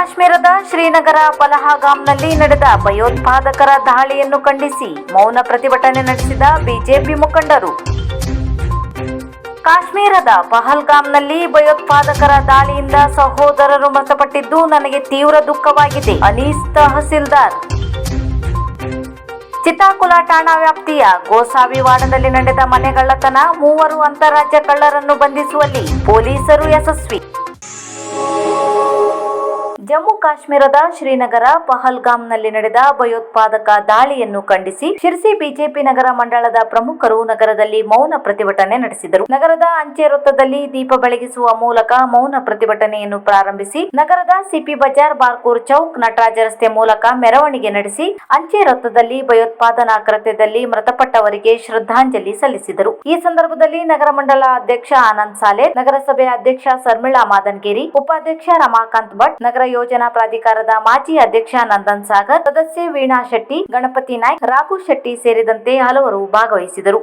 ಕಾಶ್ಮೀರದ ಶ್ರೀನಗರ ಪಹಲ್ಗಾಮ್ನಲ್ಲಿ ನಡೆದ ಭಯೋತ್ಪಾದಕರ ದಾಳಿಯನ್ನು ಖಂಡಿಸಿ ಮೌನ ಪ್ರತಿಭಟನೆ ನಡೆಸಿದ ಬಿಜೆಪಿ ಮುಖಂಡರು. ಕಾಶ್ಮೀರದ ಪಹಲ್ಗಾಮ್ನಲ್ಲಿ ಭಯೋತ್ಪಾದಕರ ದಾಳಿಯಿಂದ ಸಹೋದರರು ಮೃತಪಟ್ಟಿದ್ದು ನನಗೆ ತೀವ್ರ ದುಃಖವಾಗಿದೆ. ಅನೀಸ್ ತಹಸೀಲ್ದಾರ್. ಚಿತ್ತಾಕುಲ ಠಾಣಾ ವ್ಯಾಪ್ತಿಯ ಗೋಸಾವಿವಾಡದಲ್ಲಿ ನಡೆದ ಮನೆಗಳ್ಳತನ, 3 ಅಂತಾರಾಜ್ಯ ಕಳ್ಳರನ್ನು ಬಂಧಿಸುವಲ್ಲಿ ಪೊಲೀಸರು ಯಶಸ್ವಿ. ಜಮ್ಮು ಕಾಶ್ಮೀರದ ಶ್ರೀನಗರ ಪಹಲ್ಗಾಮ್ನಲ್ಲಿ ನಡೆದ ಭಯೋತ್ಪಾದಕ ದಾಳಿಯನ್ನು ಖಂಡಿಸಿ ಶಿರ್ಸಿ ಬಿಜೆಪಿ ನಗರ ಮಂಡಳದ ಪ್ರಮುಖರು ನಗರದಲ್ಲಿ ಮೌನ ಪ್ರತಿಭಟನೆ ನಡೆಸಿದರು. ನಗರದ ಅಂಚೆ ವೃತ್ತದಲ್ಲಿ ದೀಪ ಬೆಳಗಿಸುವ ಮೂಲಕ ಮೌನ ಪ್ರತಿಭಟನೆಯನ್ನು ಪ್ರಾರಂಭಿಸಿ ನಗರದ ಸಿಪಿ ಬಜಾರ್, ಬಾರ್ಕೂರ್ ಚೌಕ್, ನಟರಾಜ ರಸ್ತೆ ಮೂಲಕ ಮೆರವಣಿಗೆ ನಡೆಸಿ ಅಂಚೆ ವೃತ್ತದಲ್ಲಿ ಭಯೋತ್ಪಾದನಾ ಕೃತ್ಯದಲ್ಲಿ ಮೃತಪಟ್ಟವರಿಗೆ ಶ್ರದ್ಧಾಂಜಲಿ ಸಲ್ಲಿಸಿದರು. ಈ ಸಂದರ್ಭದಲ್ಲಿ ನಗರ ಮಂಡಲ ಅಧ್ಯಕ್ಷ ಆನಂದ್ ಸಾಲೆ, ನಗರಸಭೆ ಅಧ್ಯಕ್ಷ ಶರ್ಮಿಳಾ ಮಾದನ್ಗೇರಿ, ಉಪಾಧ್ಯಕ್ಷ ರಮಾಕಾಂತ್ ಭಟ್, ನಗರ ಯೋಜನಾ ಪ್ರಾಧಿಕಾರದ ಮಾಜಿ ಅಧ್ಯಕ್ಷ ನಂದನ್ ಸಾಗರ್, ಸದಸ್ಯೆ ವೀಣಾ ಶೆಟ್ಟಿ, ಗಣಪತಿ ನಾಯ್ಕ್, ರಾಘು ಶೆಟ್ಟಿ ಸೇರಿದಂತೆ ಹಲವರು ಭಾಗವಹಿಸಿದರು.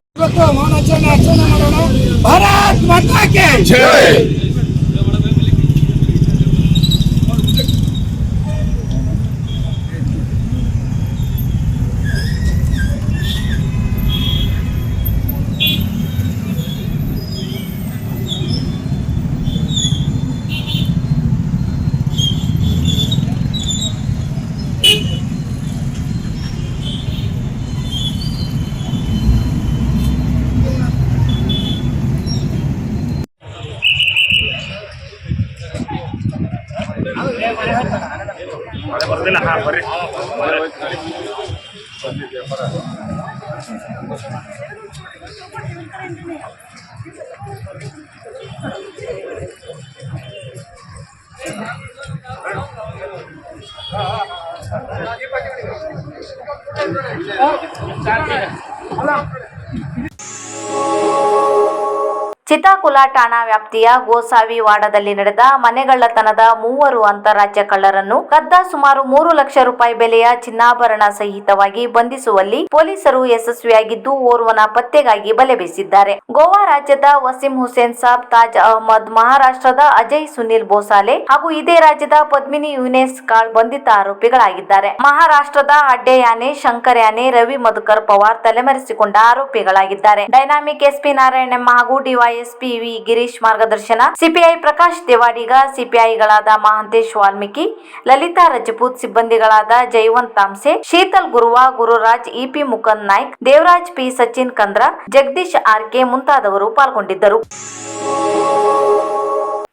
ಚಿತ್ತಾಕುಲ ಠಾಣಾ ವ್ಯಾಪ್ತಿಯ ಗೋಸಾವಿವಾಡದಲ್ಲಿ ನಡೆದ ಮನೆಗಳ್ಳತನದ 3 ಅಂತಾರಾಜ್ಯ ಕಳ್ಳರನ್ನು ಕದ್ದ ಸುಮಾರು 3 ಲಕ್ಷ ರೂಪಾಯಿ ಬೆಲೆಯ ಚಿನ್ನಾಭರಣ ಸಹಿತವಾಗಿ ಬಂಧಿಸುವಲ್ಲಿ ಪೊಲೀಸರು ಯಶಸ್ವಿಯಾಗಿದ್ದು ಓರ್ವನ ಪತ್ತೆಗಾಗಿ ಬಲೆ ಬೀಸಿದ್ದಾರೆ. ಗೋವಾ ರಾಜ್ಯದ ವಸೀಂ ಹುಸೇನ್ ಸಾಬ್, ತಾಜ್ ಅಹಮದ್, ಮಹಾರಾಷ್ಟ್ರದ ಅಜಯ್ ಸುನಿಲ್ ಬೋಸಾಲೆ ಹಾಗೂ ಇದೇ ರಾಜ್ಯದ ಪದ್ಮಿನಿ ಯುನೇಸ್ ಕಾಳ್ ಬಂಧಿತ ಆರೋಪಿಗಳಾಗಿದ್ದಾರೆ. ಮಹಾರಾಷ್ಟ್ರದ ಅಡ್ಡೆ ಯಾನೆ, ಶಂಕರ್ ಯಾನೆ, ರವಿ ಮಧುಕರ್ ಪವಾರ್ ತಲೆಮರೆಸಿಕೊಂಡ ಆರೋಪಿಗಳಾಗಿದ್ದಾರೆ. ಡೈನಾಮಿಕ್ ಎಸ್ಪಿ ನಾರಾಯಣ ಎಂ ಹಾಗೂ ಡಿವೈಎಸ್ಪಿ ವಿ ಗಿರೀಶ್ ಮಾರ್ಗದರ್ಶನ, ಸಿಪಿಐ ಪ್ರಕಾಶ್ ದೇವಾಡಿಗ, ಸಿಪಿಐಗಳಾದ ಮಹಾಂತೇಶ್ ವಾಲ್ಮೀಕಿ, ಲಲಿತಾ ರಜಪೂತ್, ಸಿಬ್ಬಂದಿಗಳಾದ ಜೈವಂತ್ ತಾಮ್ಸೆ, ಶೀತಲ್ ಗುರುವ, Gururaj, EP Mukund Naik, Devaraj P, Sachin Kandra, Jagadish RK ಮುಂತಾದವರು ಪಾಲ್ಗೊಂಡಿದ್ದರು.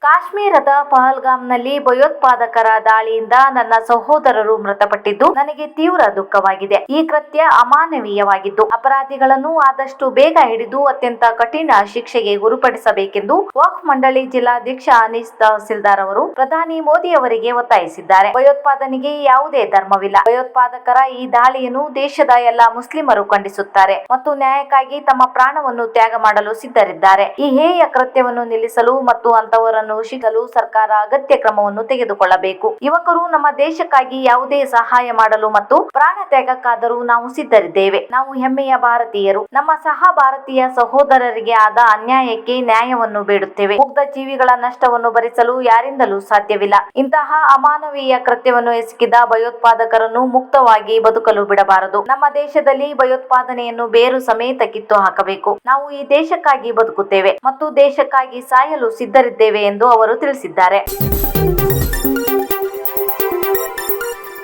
ಕಾಶ್ಮೀರದ ಪಹಲ್ಗಾಮ್ನಲ್ಲಿ ಭಯೋತ್ಪಾದಕರ ದಾಳಿಯಿಂದ ನನ್ನ ಸಹೋದರರು ಮೃತಪಟ್ಟಿದ್ದು ನನಗೆ ತೀವ್ರ ದುಃಖವಾಗಿದೆ. ಈ ಕೃತ್ಯ ಅಮಾನವೀಯವಾಗಿದ್ದು ಅಪರಾಧಿಗಳನ್ನು ಆದಷ್ಟು ಬೇಗ ಹಿಡಿದು ಅತ್ಯಂತ ಕಠಿಣ ಶಿಕ್ಷೆಗೆ ಗುರಿಪಡಿಸಬೇಕೆಂದು ವಕ್ಫ್ ಮಂಡಳಿ ಜಿಲ್ಲಾಧ್ಯಕ್ಷ ಅನೀಸ್ ತಹಸೀಲ್ದಾರ್ ಅವರು ಪ್ರಧಾನಿ ಮೋದಿ ಅವರಿಗೆ ಒತ್ತಾಯಿಸಿದ್ದಾರೆ. ಭಯೋತ್ಪಾದನೆಗೆ ಯಾವುದೇ ಧರ್ಮವಿಲ್ಲ. ಭಯೋತ್ಪಾದಕರ ಈ ದಾಳಿಯನ್ನು ದೇಶದ ಎಲ್ಲಾ ಮುಸ್ಲಿಮರು ಖಂಡಿಸುತ್ತಾರೆ ಮತ್ತು ನ್ಯಾಯಕ್ಕಾಗಿ ತಮ್ಮ ಪ್ರಾಣವನ್ನು ತ್ಯಾಗ ಮಾಡಲು ಸಿದ್ಧರಿದ್ದಾರೆ. ಈ ಹೇಯ ಕೃತ್ಯವನ್ನು ನಿಲ್ಲಿಸಲು ಮತ್ತು ಅಂತವರನ್ನು ಶಿಕ್ಷಿಸಲು ಸರ್ಕಾರ ಅಗತ್ಯ ಕ್ರಮವನ್ನು ತೆಗೆದುಕೊಳ್ಳಬೇಕು. ಯುವಕರು ನಮ್ಮ ದೇಶಕ್ಕಾಗಿ ಯಾವುದೇ ಸಹಾಯ ಮಾಡಲು ಮತ್ತು ಪ್ರಾಣ ತ್ಯಾಗಕ್ಕಾದರೂ ನಾವು ಸಿದ್ಧರಿದ್ದೇವೆ. ನಾವು ಹೆಮ್ಮೆಯ ಭಾರತೀಯರು. ನಮ್ಮ ಸಹ ಭಾರತೀಯ ಸಹೋದರರಿಗೆ ಆದ ಅನ್ಯಾಯಕ್ಕೆ ನ್ಯಾಯವನ್ನು ಬೇಡುತ್ತೇವೆ. ಮುಗ್ಧ ಜೀವಿಗಳ ನಷ್ಟವನ್ನು ಭರಿಸಲು ಯಾರಿಂದಲೂ ಸಾಧ್ಯವಿಲ್ಲ. ಇಂತಹ ಅಮಾನವೀಯ ಕೃತ್ಯವನ್ನು ಎಸಗಿದ ಭಯೋತ್ಪಾದಕರನ್ನು ಮುಕ್ತವಾಗಿ ಬದುಕಲು ಬಿಡಬಾರದು. ನಮ್ಮ ದೇಶದಲ್ಲಿ ಭಯೋತ್ಪಾದನೆಯನ್ನು ಬೇರು ಸಮೇತ ಕಿತ್ತು ಹಾಕಬೇಕು. ನಾವು ಈ ದೇಶಕ್ಕಾಗಿ ಬದುಕುತ್ತೇವೆ ಮತ್ತು ದೇಶಕ್ಕಾಗಿ ಸಾಯಲು ಸಿದ್ಧರಿದ್ದೇವೆ ಎಂದು ಅವರು ತಿಳಿಸಿದ್ದಾರೆ.